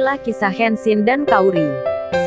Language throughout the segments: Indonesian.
Inilah kisah Kenshin dan Kaori,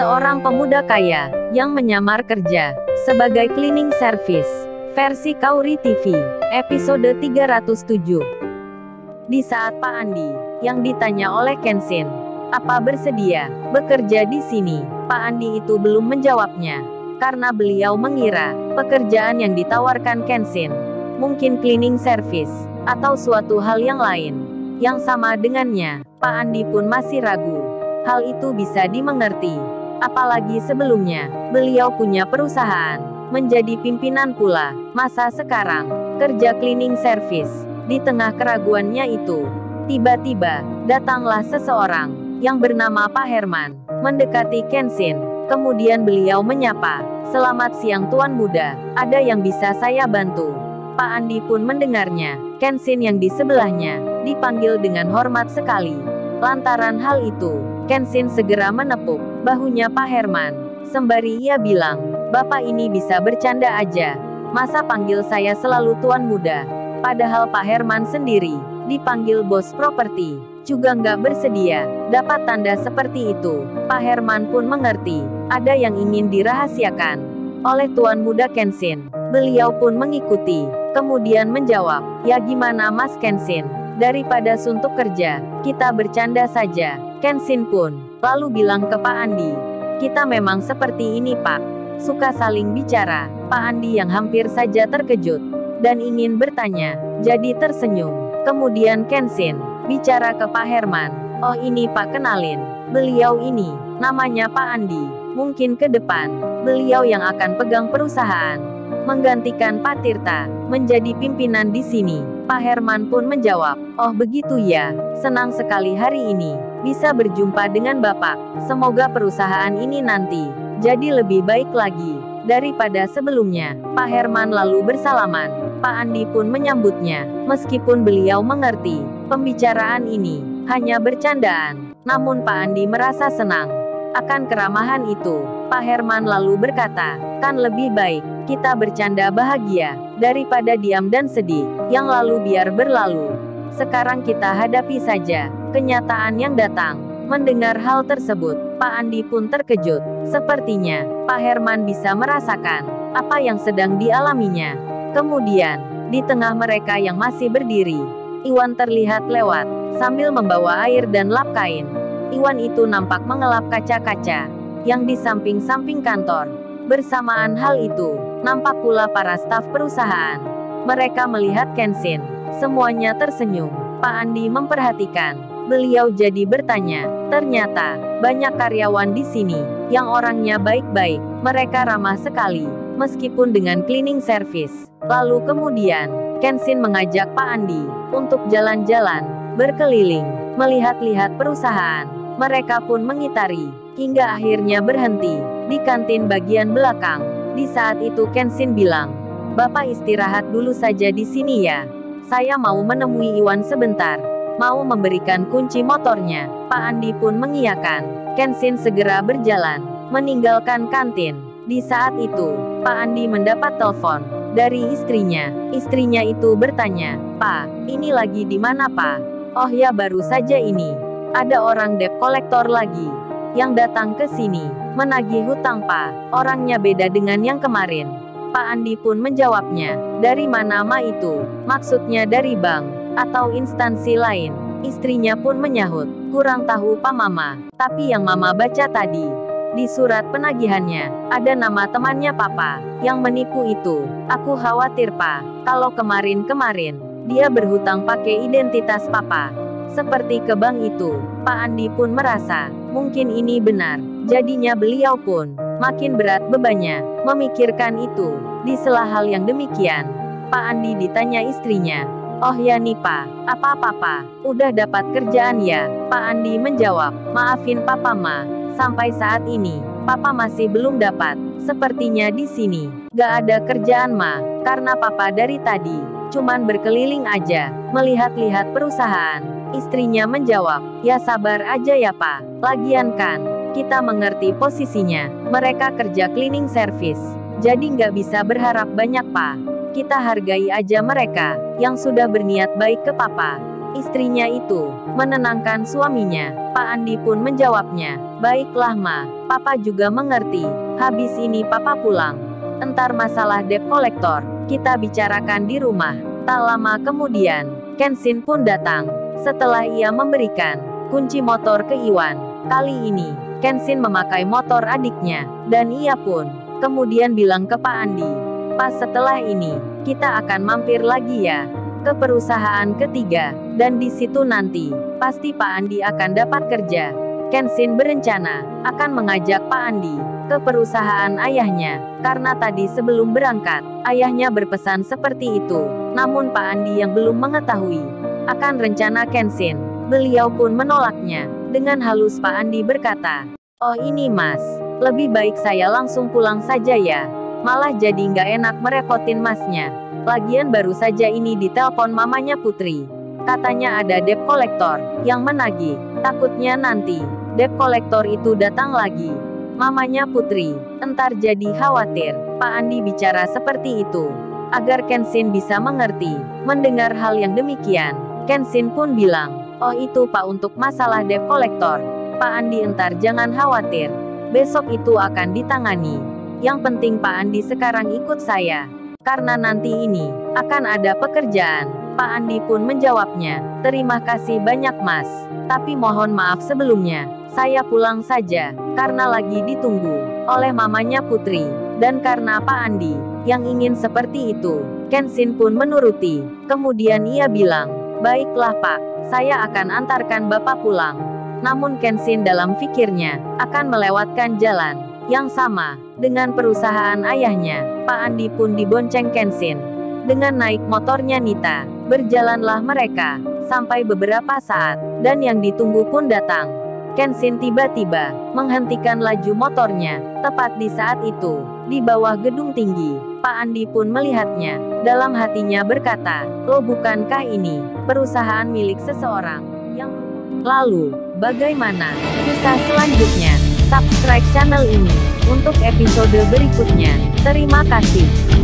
seorang pemuda kaya yang menyamar kerja sebagai cleaning service. Versi Kaori TV, episode 307. Di saat Pak Andi yang ditanya oleh Kenshin, apa bersedia bekerja di sini, Pak Andi itu belum menjawabnya, karena beliau mengira pekerjaan yang ditawarkan Kenshin mungkin cleaning service atau suatu hal yang lain yang sama dengannya. Pak Andi pun masih ragu. Hal itu bisa dimengerti, apalagi sebelumnya beliau punya perusahaan, menjadi pimpinan pula. Masa sekarang kerja cleaning service? Di tengah keraguannya itu, tiba-tiba datanglah seseorang yang bernama Pak Herman mendekati Kenshin. Kemudian beliau menyapa, "Selamat siang Tuan Muda, ada yang bisa saya bantu?" Pak Andi pun mendengarnya. Kenshin yang di sebelahnya dipanggil dengan hormat sekali. Lantaran hal itu, Kenshin segera menepuk bahunya Pak Herman, sembari ia bilang, "Bapak ini bisa bercanda aja. Masa panggil saya selalu Tuan Muda?" Padahal Pak Herman sendiri dipanggil bos properti, juga nggak bersedia dapat tanda seperti itu. Pak Herman pun mengerti, ada yang ingin dirahasiakan oleh Tuan Muda Kenshin. Beliau pun mengikuti, kemudian menjawab, "Ya gimana Mas Kenshin? Daripada suntuk kerja, kita bercanda saja." Kenshin pun lalu bilang ke Pak Andi, "Kita memang seperti ini Pak, suka saling bicara." Pak Andi yang hampir saja terkejut dan ingin bertanya, jadi tersenyum. Kemudian Kenshin bicara ke Pak Herman, "Oh ini Pak, kenalin, beliau ini namanya Pak Andi. Mungkin ke depan beliau yang akan pegang perusahaan, menggantikan Pak Tirta menjadi pimpinan di sini." Pak Herman pun menjawab, "Oh begitu ya, senang sekali hari ini bisa berjumpa dengan Bapak. Semoga perusahaan ini nanti jadi lebih baik lagi daripada sebelumnya." Pak Herman lalu bersalaman. Pak Andi pun menyambutnya, meskipun beliau mengerti pembicaraan ini hanya bercandaan. Namun Pak Andi merasa senang akan keramahan itu. Pak Herman lalu berkata, "Kan lebih baik kita bercanda bahagia daripada diam dan sedih. Yang lalu biar berlalu. Sekarang kita hadapi saja kenyataan yang datang." Mendengar hal tersebut, Pak Andi pun terkejut. Sepertinya Pak Herman bisa merasakan apa yang sedang dialaminya. Kemudian, di tengah mereka yang masih berdiri, Iwan terlihat lewat sambil membawa air dan lap kain. Iwan itu nampak mengelap kaca-kaca yang di samping-samping kantor. Bersamaan hal itu, nampak pula para staf perusahaan. Mereka melihat Kenshin. Semuanya tersenyum. Pak Andi memperhatikan. Beliau jadi bertanya, "Ternyata banyak karyawan di sini yang orangnya baik-baik. Mereka ramah sekali, meskipun dengan cleaning service." Lalu kemudian, Kenshin mengajak Pak Andi untuk jalan-jalan, berkeliling, melihat-lihat perusahaan. Mereka pun mengitari, hingga akhirnya berhenti di kantin bagian belakang. Di saat itu Kenshin bilang, "Bapak istirahat dulu saja di sini ya. Saya mau menemui Iwan sebentar. Mau memberikan kunci motornya." Pak Andi pun mengiyakan. Kenshin segera berjalan, meninggalkan kantin. Di saat itu, Pak Andi mendapat telepon dari istrinya. Istrinya itu bertanya, "Pak, ini lagi di mana Pak?" "Oh ya, baru saja ini. Ada orang debt kolektor lagi yang datang ke sini, menagih hutang Pak. Orangnya beda dengan yang kemarin." Pak Andi pun menjawabnya, "Dari mana Ma itu? Maksudnya dari bank atau instansi lain?" Istrinya pun menyahut, "Kurang tahu Pak Mama, tapi yang Mama baca tadi di surat penagihannya, ada nama temannya Papa yang menipu itu. Aku khawatir Pak, kalau kemarin-kemarin dia berhutang pakai identitas Papa seperti ke bank itu." Pak Andi pun merasa mungkin ini benar. Jadinya beliau pun makin berat bebannya memikirkan itu. Di sela hal yang demikian, Pak Andi ditanya istrinya, "Oh ya nih Pak, apa Papa udah dapat kerjaan ya?" Pak Andi menjawab, "Maafin Papa Ma, sampai saat ini Papa masih belum dapat. Sepertinya di sini gak ada kerjaan Ma, karena Papa dari tadi cuman berkeliling aja, melihat-lihat perusahaan." Istrinya menjawab, "Ya sabar aja ya Pak, lagian kan kita mengerti posisinya. Mereka kerja cleaning service, jadi nggak bisa berharap banyak Pak. Kita hargai aja mereka yang sudah berniat baik ke Papa." Istrinya itu menenangkan suaminya. Pak Andi pun menjawabnya, "Baiklah Ma, Papa juga mengerti. Habis ini Papa pulang. Entar masalah debt collector, kita bicarakan di rumah." Tak lama kemudian, Kenshin pun datang. Setelah ia memberikan kunci motor ke Iwan, kali ini, Kenshin memakai motor adiknya, dan ia pun kemudian bilang ke Pak Andi, "Pas setelah ini, kita akan mampir lagi ya, ke perusahaan ketiga, dan di situ nanti, pasti Pak Andi akan dapat kerja." Kenshin berencana akan mengajak Pak Andi ke perusahaan ayahnya, karena tadi sebelum berangkat, ayahnya berpesan seperti itu. Namun Pak Andi yang belum mengetahui akan rencana Kenshin, beliau pun menolaknya. Dengan halus Pak Andi berkata, "Oh ini Mas, lebih baik saya langsung pulang saja ya. Malah jadi nggak enak merepotin Masnya. Lagian baru saja ini ditelepon mamanya Putri. Katanya ada debt collector yang menagih. Takutnya nanti debt collector itu datang lagi. Mamanya Putri, entar jadi khawatir." Pak Andi bicara seperti itu agar Kenshin bisa mengerti. Mendengar hal yang demikian, Kenshin pun bilang, "Oh itu Pak untuk masalah debt collector. Pak Andi entar jangan khawatir. Besok itu akan ditangani. Yang penting Pak Andi sekarang ikut saya. Karena nanti ini akan ada pekerjaan." Pak Andi pun menjawabnya, "Terima kasih banyak Mas. Tapi mohon maaf sebelumnya, saya pulang saja, karena lagi ditunggu oleh mamanya Putri." Dan karena Pak Andi yang ingin seperti itu, Kenshin pun menuruti. Kemudian ia bilang, "Baiklah Pak, saya akan antarkan Bapak pulang." Namun Kenshin dalam pikirnya akan melewatkan jalan yang sama dengan perusahaan ayahnya. Pak Andi pun dibonceng Kenshin dengan naik motornya Nita. Berjalanlah mereka sampai beberapa saat, dan yang ditunggu pun datang. Kenshin tiba-tiba menghentikan laju motornya. Tepat di saat itu, di bawah gedung tinggi, Pak Andi pun melihatnya. Dalam hatinya berkata, "Loh bukankah ini perusahaan milik seseorang yang..." Lalu, bagaimana kisah selanjutnya? Subscribe channel ini untuk episode berikutnya. Terima kasih.